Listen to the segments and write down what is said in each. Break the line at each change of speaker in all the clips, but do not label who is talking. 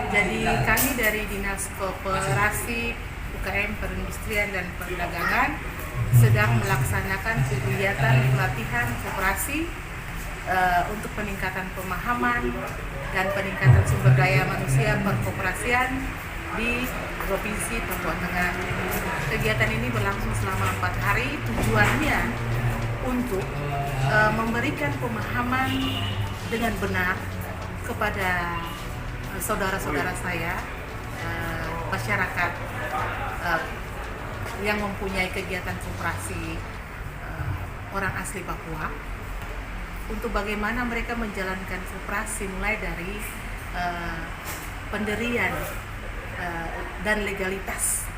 Jadi kami dari Dinas Koperasi, UKM, Perindustrian dan Perdagangan sedang melaksanakan kegiatan pelatihan koperasi untuk peningkatan pemahaman dan peningkatan sumber daya manusia perkoperasian di Provinsi Papua Tengah. Kegiatan ini berlangsung selama 4 hari. Tujuannya untuk memberikan pemahaman dengan benar kepada saudara-saudara saya, masyarakat yang mempunyai kegiatan koperasi orang asli Papua, untuk bagaimana mereka menjalankan koperasi mulai dari pendirian dan legalitas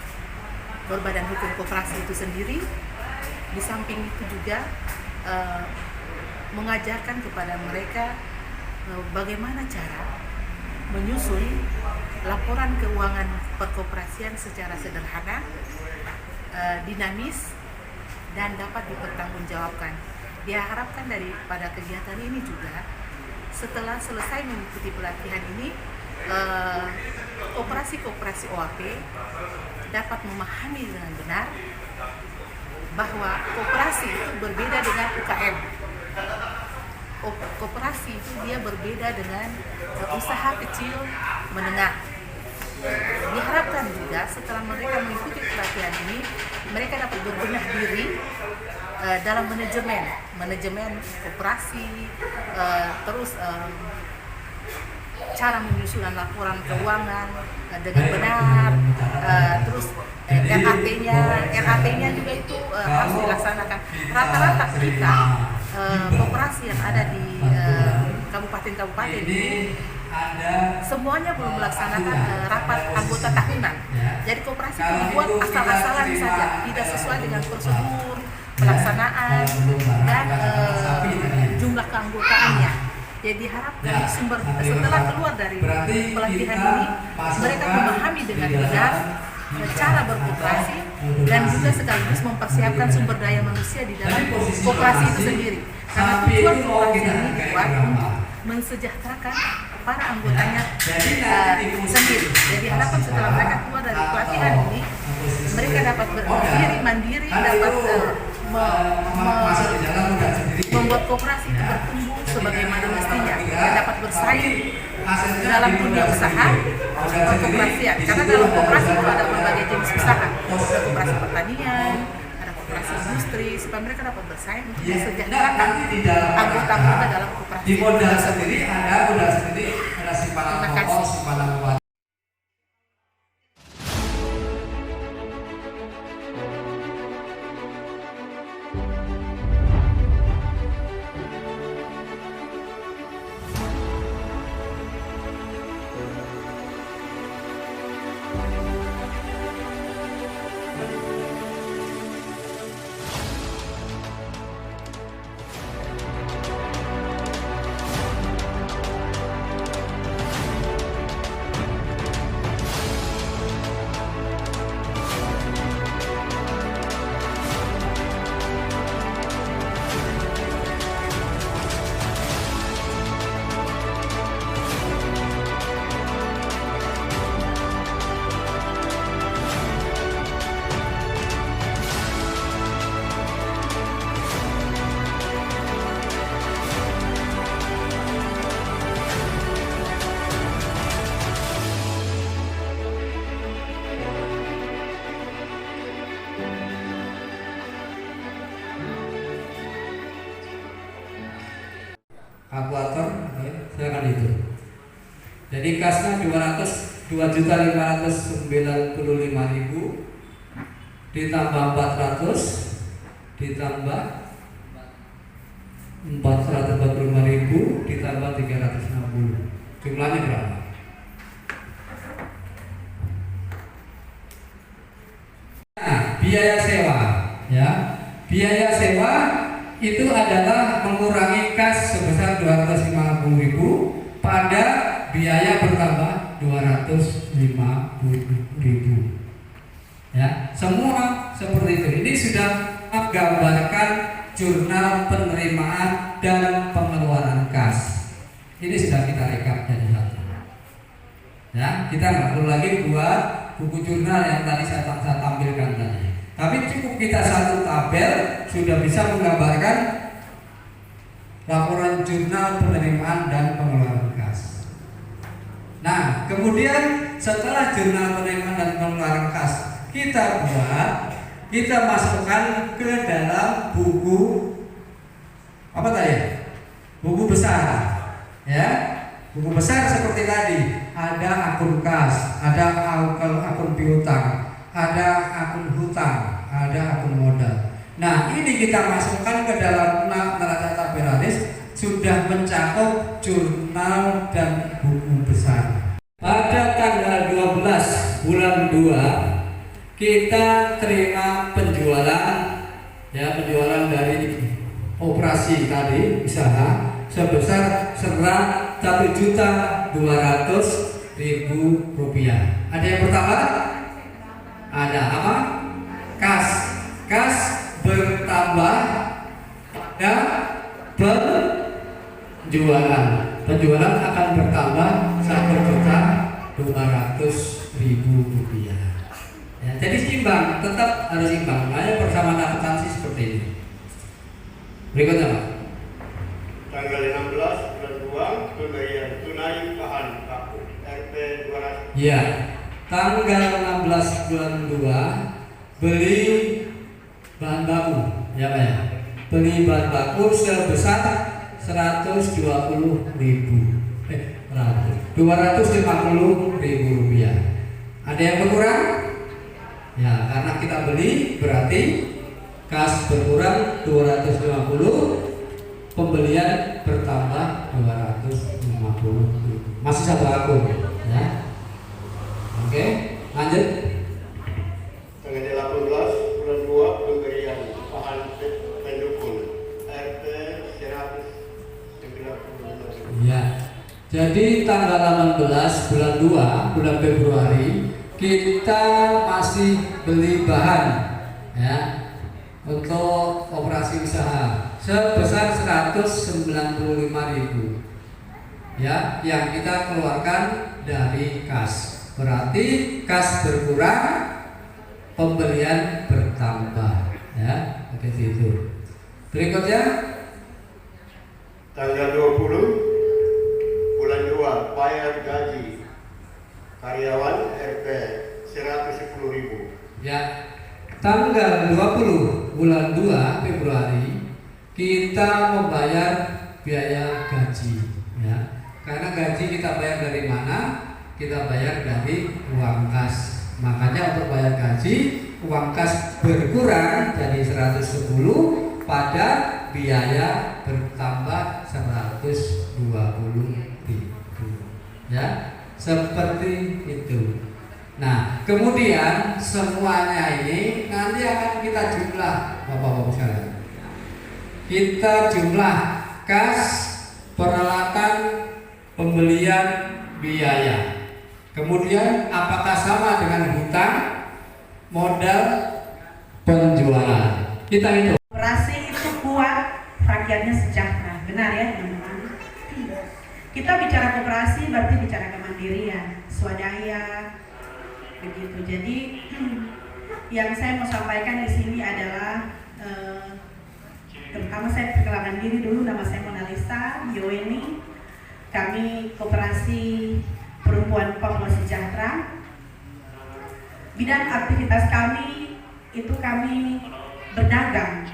berbadan hukum koperasi itu sendiri. Di samping itu juga mengajarkan kepada mereka bagaimana cara menyusun laporan keuangan perkoperasian secara sederhana, dinamis, dan dapat dipertanggungjawabkan. Diharapkan daripada kegiatan ini juga, setelah selesai mengikuti pelatihan ini, koperasi-koperasi OAP dapat memahami dengan benar bahwa koperasi itu berbeda dengan UKM. Koperasi itu dia berbeda dengan usaha kecil menengah. Diharapkan juga setelah mereka mengikuti pelatihan ini, mereka dapat berbenah diri dalam manajemen koperasi, terus cara menyusunan laporan keuangan dengan benar, terus RAT-nya juga itu harus dilaksanakan. Rata-rata kita koperasi yang ada di kabupaten-kabupaten ini semuanya belum melaksanakan rapat anggota tahunan. Jadi koperasi itu dibuat asal-asalan saja, tidak sesuai dengan prosedur pelaksanaan dan jumlah keanggotaannya. Jadi diharapkan setelah keluar dari pelatihan ini, mereka memahami dengan benar cara berkoperasi dan juga sekaligus mempersiapkan sumber daya manusia di dalam koperasi itu sendiri. Karena tujuan koperasi ini dibuat untuk mensejahterakan para anggotanya sendiri. Jadi harapan setelah mereka keluar dari pelatihan ini, mereka dapat berdiri mandiri, dapat membuat koperasi itu bertumbuh sebagaimana mestinya, dan dapat bersaing dalam dunia usaha perkoperasian. Karena dalam koperasi itu ada berbagai jenis usaha, ada koperasi pertanian, ada koperasi industri, supaya mereka dapat bersaing untuk mensejahterakan anggota-anggota dalam koperasi.
Di modal sendiri ada simpanan pokok, simpanan kuat. Kalkulator, silakan itu. Jadi kasnya 2.595.000 ditambah 400 ditambah 445.000 ditambah 360. Jumlahnya berapa? Nah, biaya sewa, ya. Biaya sewa itu adalah mengurangi kas sebesar 250.000 pada biaya bertambah 250.000. Ya, semua seperti itu. Ini sudah menggambarkan jurnal penerimaan dan pengeluaran kas. Ini sudah kita rekap jadi satu. Ya, kita nggak perlu lagi buat buku jurnal yang tadi saya tampilkan tadi. Tapi cukup kita satu tabel sudah bisa menggambarkan laporan jurnal penerimaan dan pengeluaran kas. Nah, kemudian setelah jurnal penerimaan dan pengeluaran kas kita buat, kita masukkan ke dalam buku apa tadi? Buku besar, ya. Buku besar seperti tadi, ada akun kas, ada akun piutang, ada akun hutang, ada akun modal. Nah, ini kita masukkan ke dalam neraca tabelaris, sudah mencakup jurnal dan buku besar. Pada tanggal 12 bulan 2 kita terima penjualan, ya, penjualan dari operasi tadi usaha sebesar 1.200.000 rupiah. Ada yang pertama? Ada apa? Kas. Kas bertambah pada penjualan. Penjualan akan bertambah 1.200.000 rupiah. Ya, jadi seimbang, tetap harus imbang. Makanya persamaan akuntansi seperti ini. Berikutnya, Pak.
Tanggal 16 bulan 2 pemberian tunai bahan baku RP 200.
Ya, tanggal 16 bulan 2 beli bahan baku, ya Pak ya. Beli bahan baku sebesar 250.000 rupiah. Ada yang berkurang? Ya, karena kita beli berarti kas berkurang 250, pembelian bertambah 250. Masih satu akun, ya. Oke, lanjut.
Tanggal 18 bulan 2 pemberian bahan pendukung RP 190.
Ya. Jadi tanggal 18 bulan 2 bulan Februari kita masih beli bahan, ya, untuk operasi usaha sebesar 195.000, ya, yang kita keluarkan dari kas. Berarti kas berkurang, pembelian bertambah, ya, begitu itu. Berikutnya
Tanggal 20 bulan 2 bayar gaji karyawan RP 110.000.
ya, tanggal 20 bulan 2 Februari kita membayar biaya gaji, ya. Karena gaji kita bayar dari mana? Kita bayar dari uang kas. Makanya untuk bayar gaji, uang kas berkurang dari 110 pada biaya bertambah 120.000, ya, seperti itu. Nah, kemudian semuanya ini nanti akan kita jumlah, Bapak-bapak sekalian. Kita jumlah kas, peralatan, pembelian, biaya. Kemudian apakah sama dengan hutang, modal, penjualan. Kita hitung.
Koperasi itu kuat, rakyatnya sejahtera. Benar ya teman-teman? Kita bicara koperasi berarti bicara kemandirian, swadaya, begitu. Jadi yang saya mau sampaikan di sini adalah terutama saya perkenalkan diri dulu. Nama saya Mona Lisa Yoeni. Kami Koperasi Perempuan Papua Sejahtera. Bidang aktivitas kami itu kami berdagang.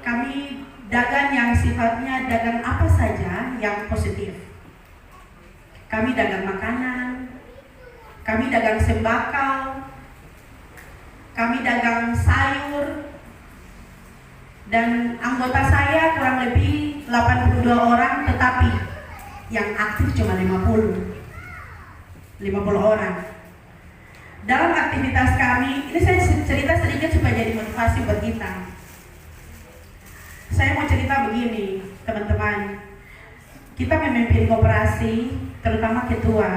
Kami dagang yang sifatnya dagang apa saja yang positif. Kami dagang makanan, kami dagang sembakau, kami dagang sayur, dan anggota saya kurang lebih 82 orang, tetapi yang aktif cuma 50 orang. Dalam aktivitas kami, ini saya cerita sedikit supaya jadi motivasi buat kita. Saya mau cerita begini, teman-teman. Kita memimpin koperasi, terutama ketua,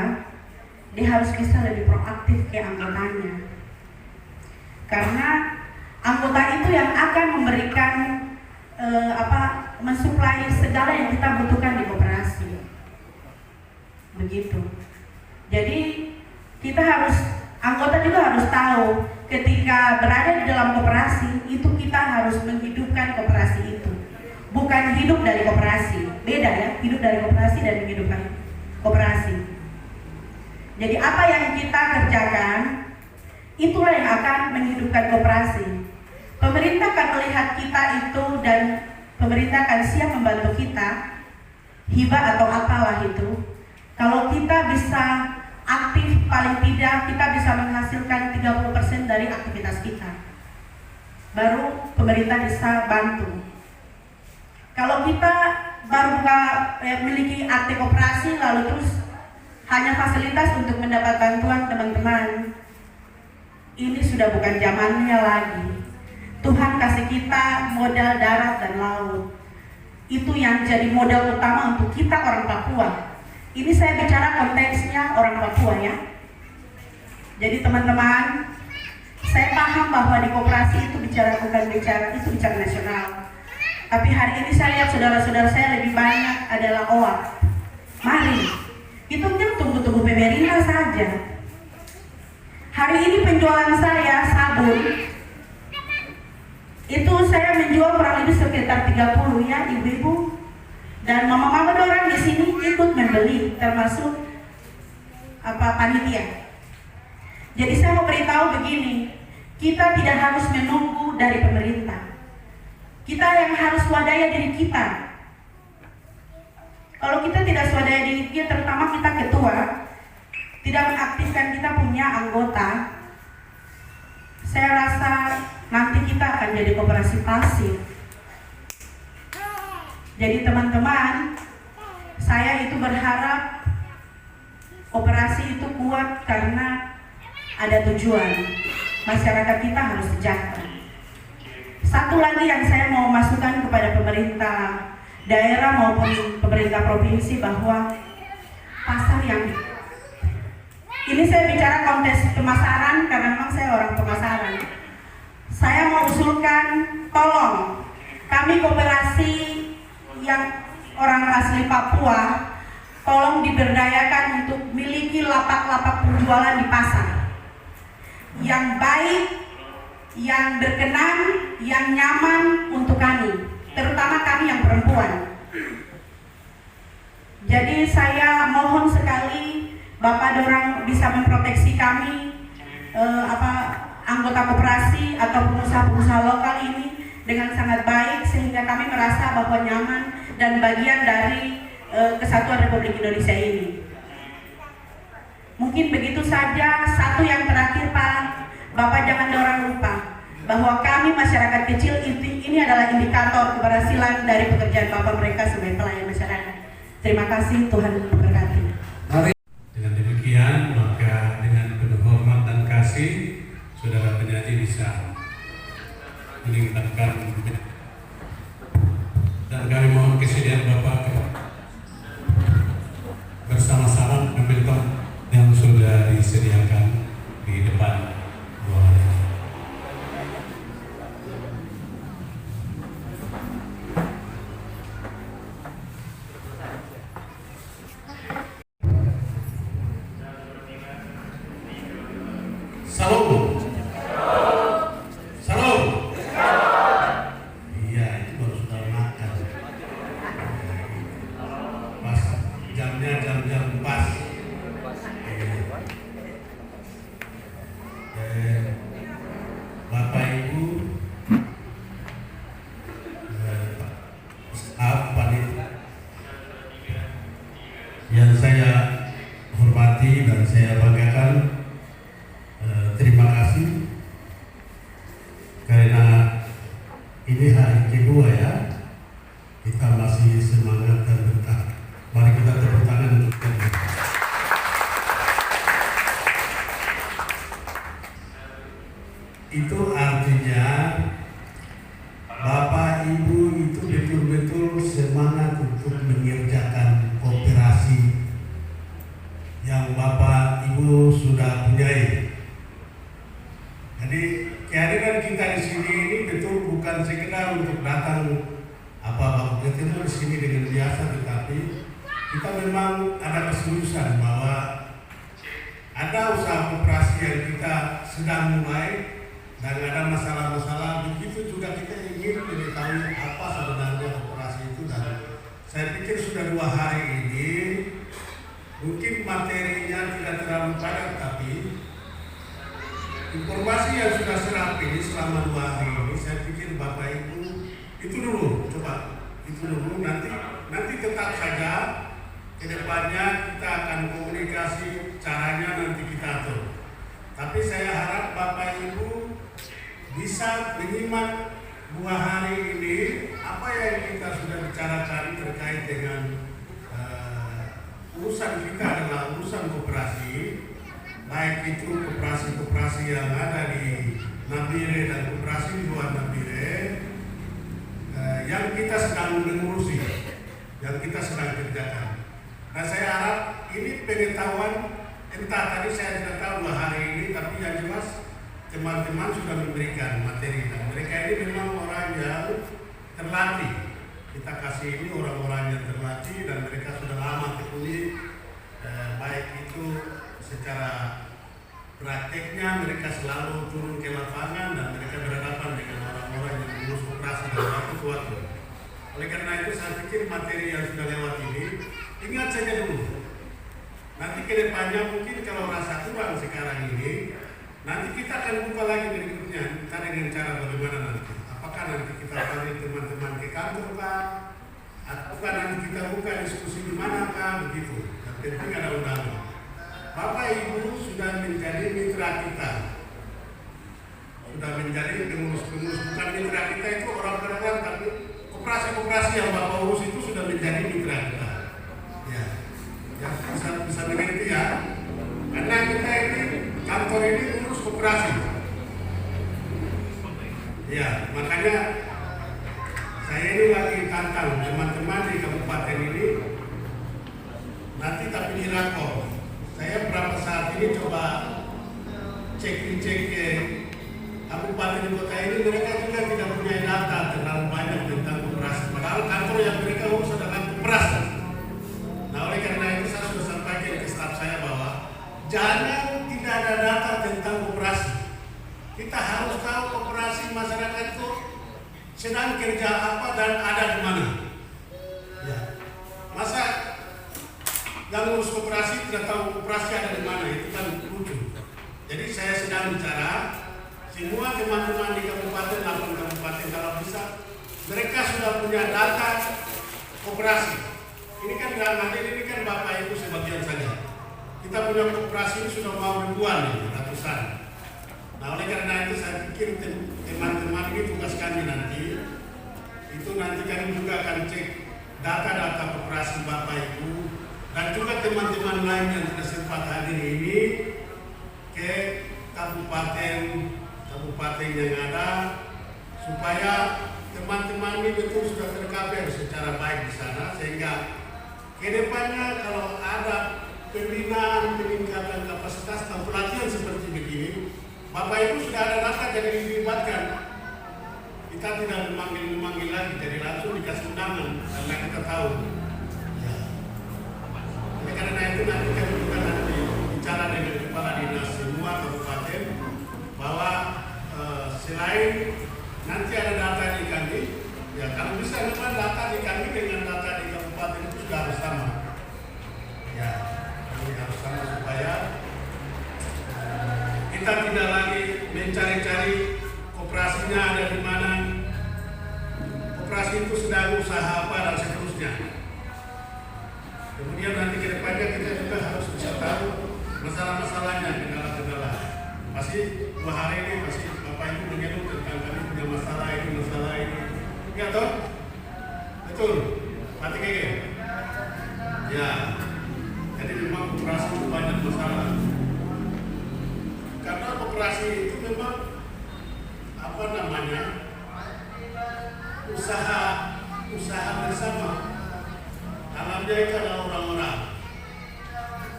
dia harus bisa lebih proaktif ke anggotanya. Karena anggota itu yang akan memberikan mensuplai segala yang kita butuhkan di koperasi. Begitu.
Jadi anggota juga harus tahu ketika berada di dalam koperasi itu kita harus menghidupkan koperasi itu, bukan hidup dari koperasi. Beda ya, hidup dari koperasi dan menghidupkan koperasi. Jadi apa yang kita kerjakan itulah yang akan menghidupkan koperasi. Pemerintah akan melihat kita itu dan pemerintah akan siap membantu kita, hibah atau apalah itu. Kalau kita bisa aktif, paling tidak kita bisa menghasilkan 30% dari aktivitas kita, baru pemerintah bisa bantu. Kalau kita baru memiliki aktif operasi lalu terus hanya fasilitas untuk mendapat bantuan, teman-teman, ini sudah bukan zamannya lagi. Tuhan kasih kita modal darat dan laut, itu yang jadi modal utama untuk kita orang Papua. Ini saya bicara konteksnya orang Papua ya. Jadi teman-teman, saya paham bahwa di koperasi itu bukan bicara nasional. Tapi hari ini saya lihat saudara-saudara saya lebih banyak adalah OAP. Mari, itu tunggu pemerintah saja. Hari ini penjualan saya sabun, itu saya menjual kurang lebih sekitar 30 ya ibu-ibu. Dan mama-mama orang di sini ikut membeli, termasuk panitia. Jadi saya mau beritahu begini, kita tidak harus menunggu dari pemerintah. Kita yang harus swadaya diri kita. Kalau kita tidak swadaya diri kita, terutama kita ketua, tidak mengaktifkan kita punya anggota, saya rasa nanti kita akan jadi koperasi pasif. Jadi teman-teman, saya itu berharap operasi itu kuat karena ada tujuan. Masyarakat kita harus sejahtera. Satu lagi yang saya mau masukkan kepada pemerintah daerah maupun pemerintah provinsi, bahwa pasar yang ini saya bicara konteks pemasaran karena memang saya orang pemasaran. Saya mau usulkan, tolong kami koperasi yang orang asli Papua, tolong diberdayakan untuk miliki lapak-lapak penjualan di pasar yang baik, yang berkenan, yang nyaman untuk kami, terutama kami yang perempuan. Jadi saya mohon sekali Bapak dorang bisa memproteksi kami, anggota koperasi atau pengusaha-pengusaha lokal ini dengan sangat baik, sehingga kami merasa bahwa nyaman dan bagian dari kesatuan Republik Indonesia ini. Mungkin begitu saja. Satu yang terakhir Pak, Bapak jangan dorang lupa bahwa kami masyarakat kecil ini adalah indikator keberhasilan dari pekerjaan Bapak mereka sebagai pelayan masyarakat. Terima kasih, Tuhan memberkati.
Dengan demikian, maka dengan penuh hormat dan kasih, saudara penyanyi bisa meningkatkan, dan kami mohon kesediaan Bapak bersama-sama menonton yang sudah disediakan di depan ruangan ini. Salam. Jam-jam pas. Bapak Ibu, panitia yang saya hormati dan saya banggakan, terima kasih karena ini hari kedua ya kita masih semangat dan bertahan. Mari kita tepuk tangan untuk kita. Itu artinya Bapak Ibu itu betul-betul semangat untuk mengerjakan kooperasi yang Bapak Ibu sudah punyai. Jadi kehadiran kita di sini ini betul bukan sekedar untuk datang ketemu di sini dengan biasa, tetapi kita memang ada keseriusan bahwa ada usaha koperasi yang kita sedang mulai dan ada masalah-masalah, begitu juga kita ingin mengetahui apa sebenarnya koperasi itu. Dan saya pikir sudah 2 hari ini mungkin materinya tidak terlalu padat, tapi informasi yang sudah serap ini selama 2 hari ini, saya pikir Bapak Ibu itu dulu, coba itu dulu, nanti tetap saja kedepannya kita akan komunikasi, caranya nanti kita atur. Tapi saya harap Bapak Ibu bisa menyimak 2 hari ini apa yang kita sudah bicarakan terkait dengan urusan kita adalah urusan koperasi, baik itu koperasi-koperasi yang ada di Nabire dan koperasi di luar Nabire, yang kita sedang mengurusi, yang kita sedang kerjakan. Nah, saya harap ini pengetahuan, entah tadi saya tidak tahu 2 hari ini, tapi yang jelas teman-teman sudah memberikan materi, dan mereka ini memang orang yang terlatih. Kita kasih ini orang-orang yang terlatih dan mereka sudah lama tekuni, baik itu secara prakteknya mereka selalu turun ke lapangan dan mereka berhadapan dengan orang-orang yang mengurus koperasi dari waktu ke waktu. Oleh karena itu saya pikir materi yang sudah lewat ini, ingat saja dulu. Nanti ke depannya mungkin kalau rasa kurang sekarang ini, nanti kita akan buka lagi berikutnya, kita dengan cara bagaimana nanti. Apakah nanti kita panggil teman-teman ke kantor kah? Apakah nanti kita buka diskusi di mana kah? Begitu. Dan penting ada undangan. Bapak Ibu sudah menjadi mitra kita. Sudah menjadi pengurus-pengurus, bukan mitra kita itu orang-orang, tapi koperasi-koperasi yang Bapak urus itu sudah menjadi mitra kita. Ya. Ya, bisa mengerti ya. Karena kita ini kantor ini urus koperasi. Ya, makanya saya ini lagi tantang teman-teman di kabupaten ini nanti tapi di rakor. Saya berapa saat ini coba cek-cek ke kabupaten kota ini, mereka juga tidak punya data terlalu banyak tentang koperasi. Padahal kantor yang mereka urus adalah koperasi. Nah, oleh karena itu saya sudah sampaikan ke staf saya bahwa jangan tidak ada data tentang koperasi. Kita harus tahu koperasi masyarakat itu sedang kerja apa dan ada di mana. Ya. Masa yang ngurus koperasi tidak tahu koperasi ada di mana, itu kan lucu. Jadi saya sedang bicara semua teman-teman di kabupaten, 8 kabupaten kalau bisa, mereka sudah punya data koperasi. Ini kan dalam hal ini kan Bapak Ibu sebagian saja. Kita punya koperasi ini sudah mau ribuan, ratusan. Nah, oleh karena itu saya pikir teman-teman ini tugas kami nanti, itu nanti kami juga akan cek data-data koperasi Bapak Ibu dan juga teman-teman lain yang tidak sempat hadir ini ke kabupaten yang ada, supaya teman-teman ini betul sudah tercover secara baik di sana, sehingga kedepannya kalau ada pembinaan, peningkatan kapasitas atau pelatihan seperti begini, Bapak Ibu sudah ada data jadi dilibatkan. Kita tidak memanggil lagi, jadi langsung dikasih undangan karena kita tahu. Ya. Oleh karena itu nanti kami juga nanti bicara dengan kepala dinas semua kabupaten bahwa selain nanti ada data di kami, ya kalau bisa memang data di kami dengan data di kabupaten itu sudah harus sama. Ya, ini harus sama supaya kita tidak lagi mencari-cari koperasinya ada di mana, koperasi itu sedang usaha apa dan seterusnya. Kemudian nanti ke depannya kita juga harus bisa tahu masalah-masalahnya, kendala-kendala. Pasti 2 hari ini pasti Bapak Ibu mengeluh tentang kami punya masalah ini. Ya toh? Betul? Mati keke? Ya. Jadi memang koperasi itu banyak masalah. Karena koperasi itu memang usaha bersama. Dalamnya itu adalah orang-orang.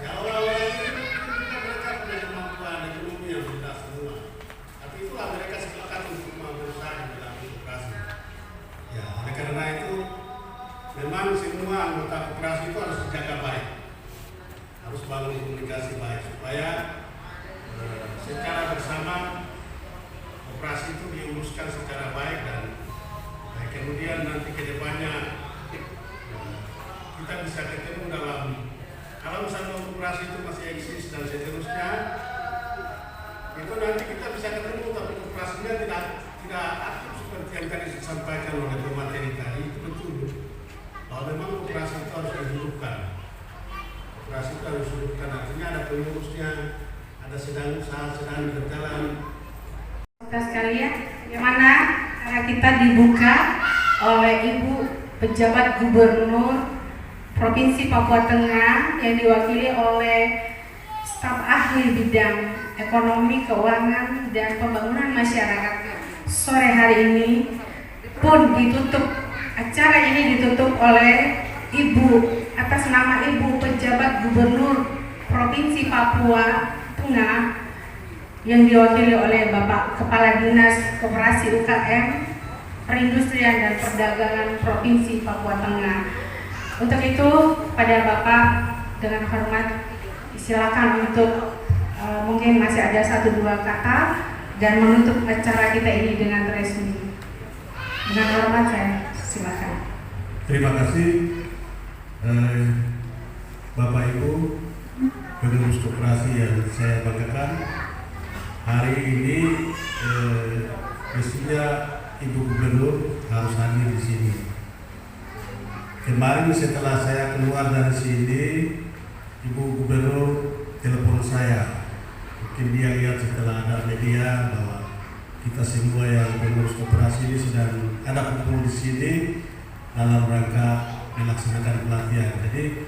Ya orang-orang ini mereka punya kemampuan ekonomi yang tidak semua. Tapi itulah mereka sepakat untuk berusaha di dalam koperasi. Ya, oleh karena itu teruskan secara baik dan kemudian nanti ke depannya kita bisa ketemu dalam, kalau misalnya koperasi itu masih eksis dan seterusnya, itu nanti kita bisa ketemu tapi koperasinya tidak aktif seperti yang tadi disampaikan oleh pemateri tadi. Itu betul. Kalau memang koperasi itu harus dihidupkan, koperasi itu harus dihidupkan, artinya ada pengurusnya, ada sedang usaha sedang berjalan.
Kita sekalian, yang mana karena kita dibuka oleh Ibu Pejabat Gubernur Provinsi Papua Tengah yang diwakili oleh staf ahli bidang ekonomi, keuangan, dan pembangunan masyarakat. Sore hari ini pun ditutup, acara ini ditutup oleh Ibu atas nama Ibu Pejabat Gubernur Provinsi Papua Tengah yang diwakili oleh Bapak Kepala Dinas Koperasi UKM, Perindustrian dan Perdagangan Provinsi Papua Tengah. Untuk itu, pada Bapak dengan hormat silakan untuk mungkin masih ada 1-2 kata dan menutup acara kita ini dengan resmi. Dengan hormat saya silakan.
Terima kasih Bapak Ibu pengurus koperasi yang saya banggakan. Hari ini mestinya Ibu Gubernur harus hadir di sini. Kemarin setelah saya keluar dari sini, Ibu Gubernur telepon saya. Mungkin dia lihat setelah ada media bahwa kita semua yang pengurus koperasi ini sedang ada kumpul di sini dalam rangka melaksanakan pelatihan. Jadi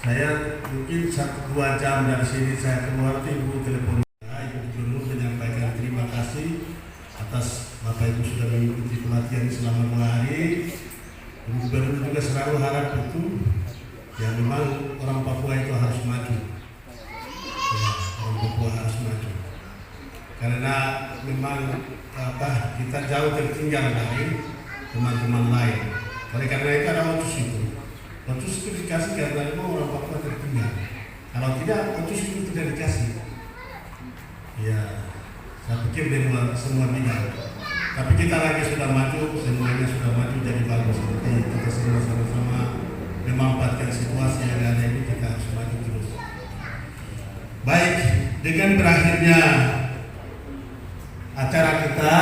saya mungkin 1-2 jam dari sini saya keluar, Ibu telepon. Ibu Gubernur menyampaikan terima kasih atas Bapak Ibu sudah mengikuti pelatihan selama 2 hari. Ibu Gubernur juga selalu harap betul ya memang orang Papua itu harus maju. Ya, orang Papua harus maju. Karena memang kita jauh tertinggal dari teman-teman lain. Oleh karena itu ada otsus itu. Otsus itu dikasih karena memang orang Papua tertinggal. Kalau tidak, otsus itu tidak dikasih. Ya, saya pikir semua bidang. Tapi kita lagi sudah maju, semuanya sudah maju jadi bagus. Seperti kita semua sama-sama memanfaatkan situasi yang ada ini, kita harus maju terus. Baik, dengan berakhirnya acara kita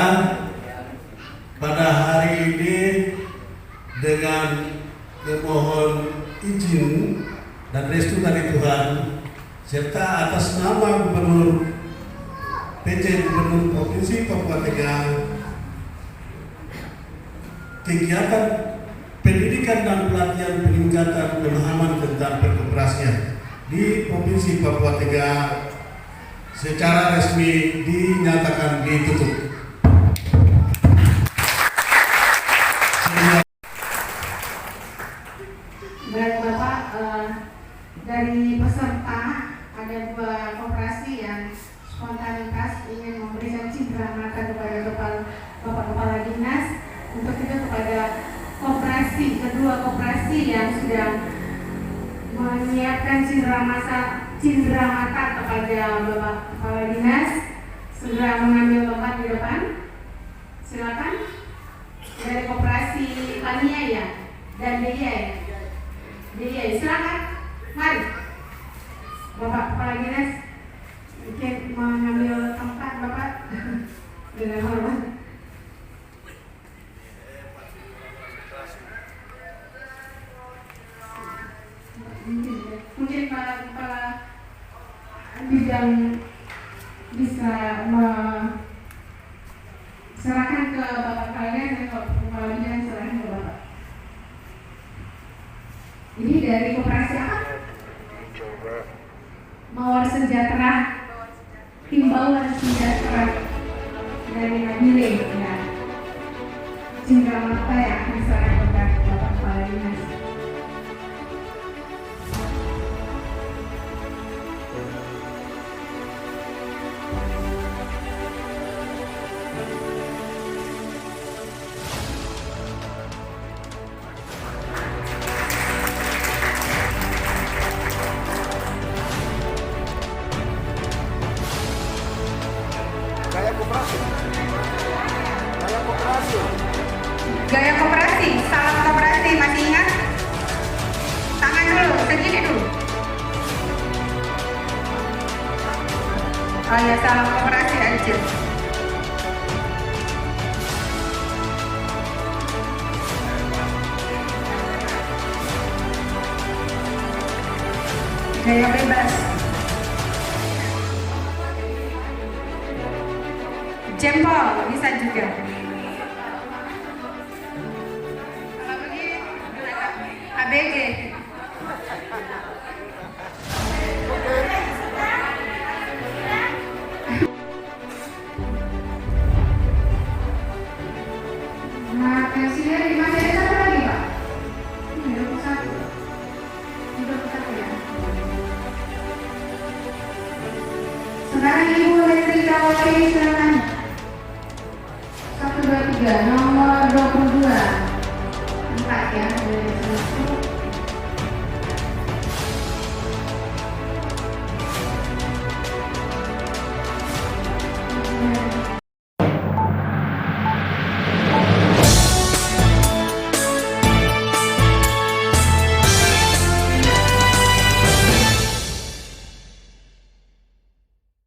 pada hari ini dengan memohon izin dan restu dari Tuhan serta atas nama Gubernur PJ Gubernur Provinsi Papua Tengah, kegiatan pendidikan dan pelatihan peningkatan pemahaman tentang perkoperasian di Provinsi Papua Tengah secara resmi dinyatakan ditutup.
Baik Bapak, dari peserta ada 2 koperasi yang spontanitas ingin memberikan cindera mata kepada Bapak Kepala Dinas. Untuk itu kepada kedua koperasi yang sudah menyiapkan cindera mata kepada Bapak Kepala Dinas, segera mengambil tempat di depan. Silakan. Dari koperasi Paniaya dan Dia, silakan. Mari. Bapak Kepala Dinas mungkin mengambil tempat Bapak dengan hormat. Mungkin Pak Kepala Bidang bisa serahkan ke Bapak kalian dan Kepala Bidang serahkan ke Bapak. Ini dari koperasi apa? Mawar Sejahtera, Himbauan Sejahtera dari Nabile ya. Cindera mata yang akan diserahkan kepada Bapak Kepala Dinas.
Kayak koperasi.
Gaya koperasi, salam koperasi, masih ingat? Tangan dulu, segini dulu. Oh ya, salam koperasi aja. Gaya bebas. Jempol bisa juga. Kalau begini, ABG. Nah, pensilnya di masih ada satu lagi, Pak. Ini 21. Ini 21 ya. Sekarang Ibu boleh beritahu silakan. 123 nomor 22. 4 ya.